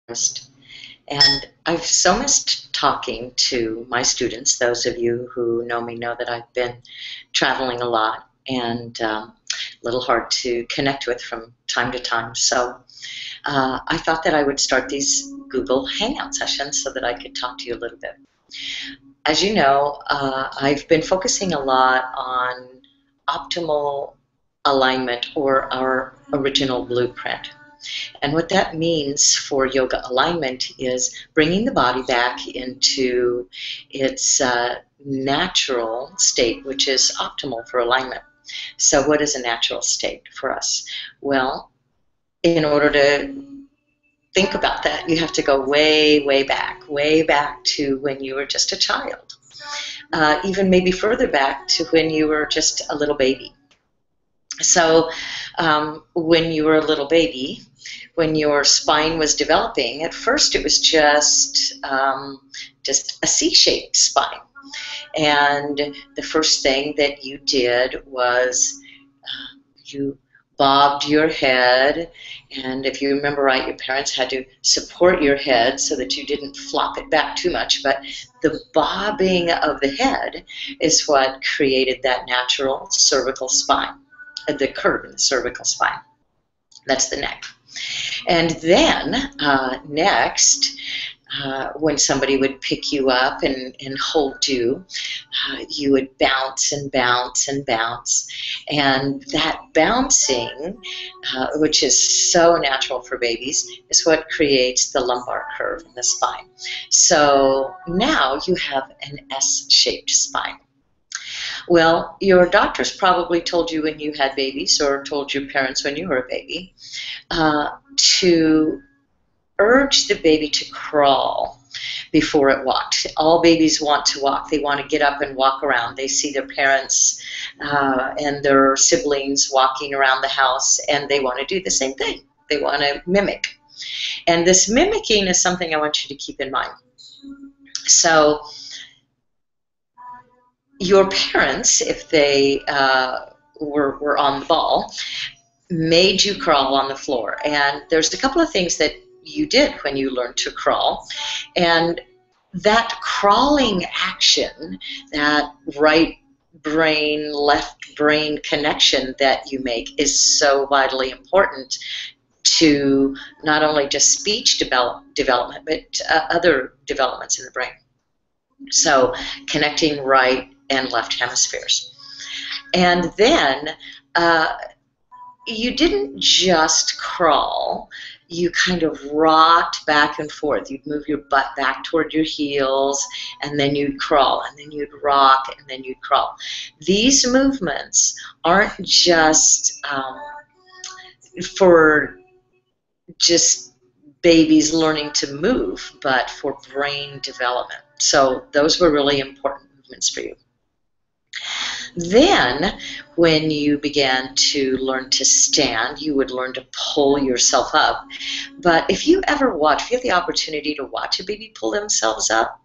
Forrestt. And I've so missed talking to my students. Those of you who know me know that I've been traveling a lot and a little hard to connect with from time to time. So I thought that I would start these Google Hangout sessions so that I could talk to you a little bit. As you know, I've been focusing a lot on optimal alignment, or our original blueprint. And what that means for yoga alignment is bringing the body back into its natural state, which is optimal for alignment. So what is a natural state for us? Well, in order to think about that, you have to go way back to when you were just a child. Even maybe further back to when you were just a little baby. So when you were a little baby, when your spine was developing, at first it was just a C-shaped spine. And the first thing that you did was you bobbed your head, and if you remember right, your parents had to support your head so that you didn't flop it back too much, but the bobbing of the head is what created that natural cervical spine, the curve in the cervical spine. That's the neck. And then next, when somebody would pick you up and hold you, you would bounce and bounce and bounce. And that bouncing, which is so natural for babies, is what creates the lumbar curve in the spine. So now you have an S-shaped spine. Well, your doctors probably told you when you had babies, or told your parents when you were a baby, to urge the baby to crawl before it walked. All babies want to walk. They want to get up and walk around. They see their parents and their siblings walking around the house, and they want to do the same thing. They want to mimic. And this mimicking is something I want you to keep in mind. So your parents, if they were on the ball, made you crawl on the floor. And there's a couple of things that you did when you learned to crawl. And that crawling action, that right brain, left brain connection that you make, is so vitally important to not only just speech development, but other developments in the brain. So connecting right and left hemispheres. And then you didn't just crawl, you kind of rocked back and forth. You'd move your butt back toward your heels, and then you'd crawl, and then you'd rock, and then you'd crawl. These movements aren't just for just babies learning to move, but for brain development. So those were really important movements for you. Then, when you began to learn to stand, you would learn to pull yourself up. But if you ever watch, if you have the opportunity to watch a baby pull themselves up,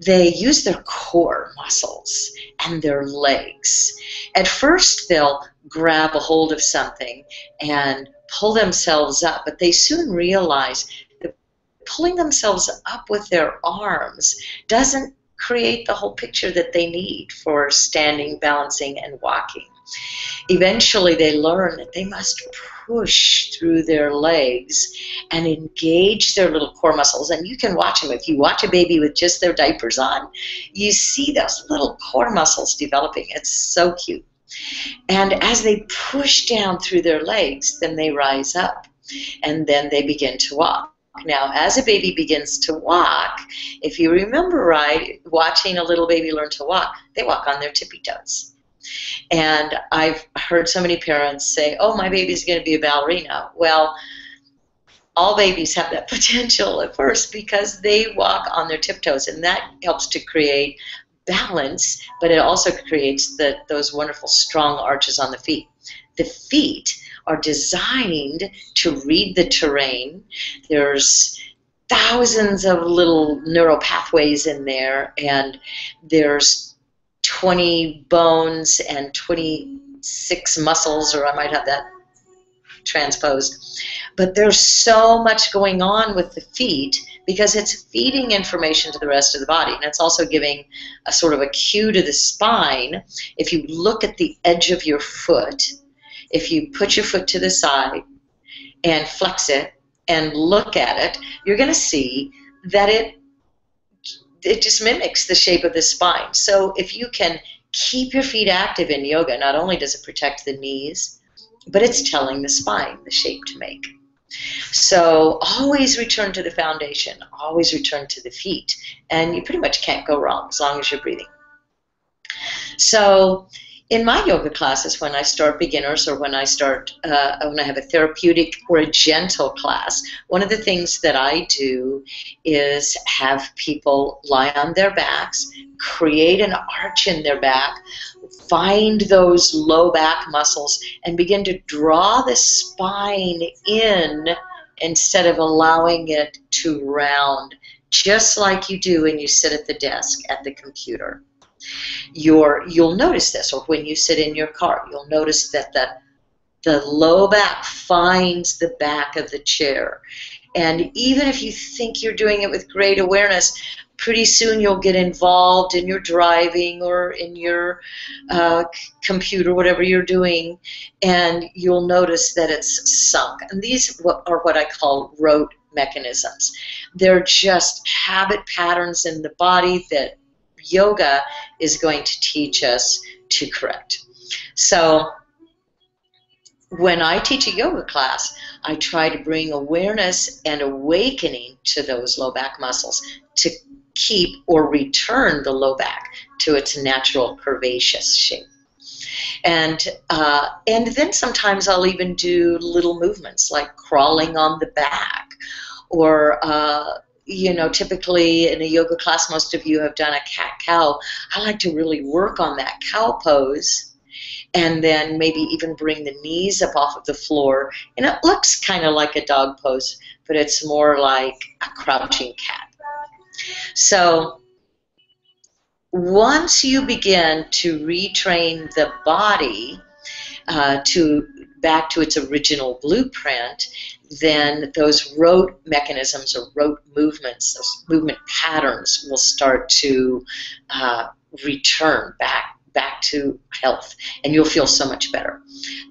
they use their core muscles and their legs. At first, they'll grab a hold of something and pull themselves up, but they soon realize that pulling themselves up with their arms doesn't create the whole picture that they need for standing, balancing, and walking. Eventually, they learn that they must push through their legs and engage their little core muscles. And you can watch them. If you watch a baby with just their diapers on, you see those little core muscles developing. It's so cute. And as they push down through their legs, then they rise up, and then they begin to walk. Now, as a baby begins to walk, if you remember right, watching a little baby learn to walk, they walk on their tippy toes. And I've heard so many parents say, oh, my baby's going to be a ballerina. Well, all babies have that potential at first because they walk on their tiptoes, and that helps to create balance, but it also creates those wonderful strong arches on the feet. The feet are designed to read the terrain. There's thousands of little neural pathways in there, and there's 20 bones and 26 muscles, or I might have that transposed. But there's so much going on with the feet because it's feeding information to the rest of the body. And it's also giving a sort of a cue to the spine. If you look at the edge of your foot, if you put your foot to the side and flex it and look at it, you're going to see that it just mimics the shape of the spine. So if you can keep your feet active in yoga, not only does it protect the knees, but it's telling the spine the shape to make. So always return to the foundation, always return to the feet, and you pretty much can't go wrong as long as you're breathing. So in my yoga classes, when I start beginners or when I have a therapeutic or a gentle class, one of the things that I do is have people lie on their backs, create an arch in their back, find those low back muscles, and begin to draw the spine in instead of allowing it to round, just like you do when you sit at the desk at the computer. You'll notice this, or when you sit in your car, you'll notice that the low back finds the back of the chair. And even if you think you're doing it with great awareness, pretty soon you'll get involved in your driving or in your computer, whatever you're doing, and you'll notice that it's sunk. And these are what I call rote mechanisms. They're just habit patterns in the body that yoga is going to teach us to correct. So when I teach a yoga class, I try to bring awareness and awakening to those low back muscles to keep or return the low back to its natural curvaceous shape. And then sometimes I'll even do little movements like crawling on the back, or typically in a yoga class, most of you have done a cat-cow. I like to really work on that cow pose and then maybe even bring the knees up off of the floor. And it looks kind of like a dog pose, but it's more like a crouching cat. So once you begin to retrain the body back to its original blueprint, then those rote mechanisms or rote movements, those movement patterns will start to return back to health, and you'll feel so much better.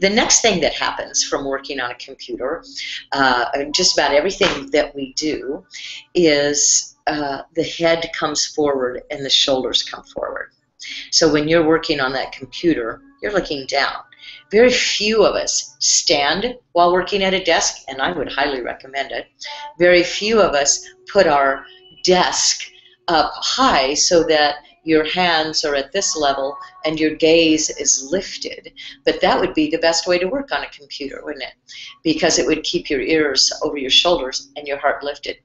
The next thing that happens from working on a computer, just about everything that we do, is the head comes forward and the shoulders come forward. So when you're working on that computer, you're looking down. Very few of us stand while working at a desk, and I would highly recommend it. Very few of us put our desk up high so that your hands are at this level and your gaze is lifted. But that would be the best way to work on a computer, wouldn't it? Because it would keep your ears over your shoulders and your heart lifted.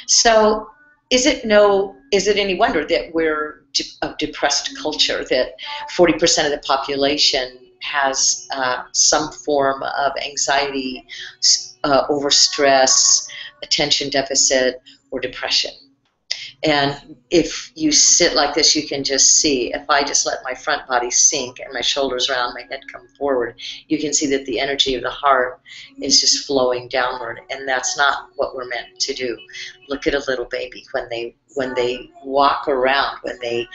So is it any wonder that we're a depressed culture, that 40% of the population has some form of anxiety, overstress, attention deficit, or depression? And if you sit like this, you can just see, if I just let my front body sink and my shoulders round, my head come forward, you can see that the energy of the heart is just flowing downward, and that's not what we're meant to do. Look at a little baby when they walk around, when they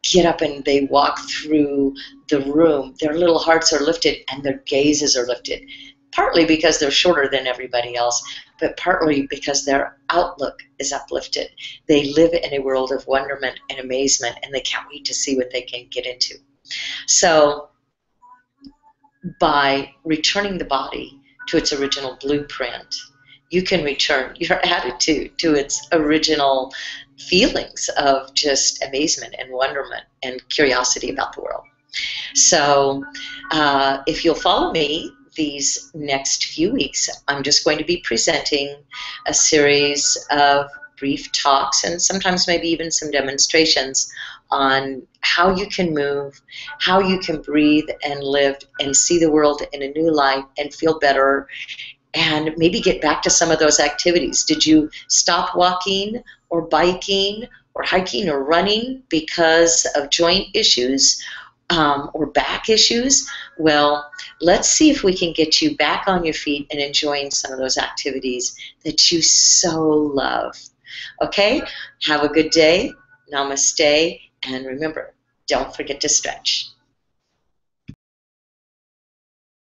get up and they walk through the room, their little hearts are lifted and their gazes are lifted, partly because they're shorter than everybody else, but partly because their outlook is uplifted. They live in a world of wonderment and amazement, and they can't wait to see what they can get into. So by returning the body to its original blueprint, you can return your attitude to its original feelings of just amazement and wonderment and curiosity about the world. So if you'll follow me these next few weeks, I'm just going to be presenting a series of brief talks and sometimes maybe even some demonstrations on how you can move, how you can breathe and live and see the world in a new light and feel better, and maybe get back to some of those activities. Did you stop walking or biking or hiking or running because of joint issues? or back issues, well, let's see if we can get you back on your feet and enjoying some of those activities that you so love. Okay? Have a good day. Namaste. And remember, don't forget to stretch.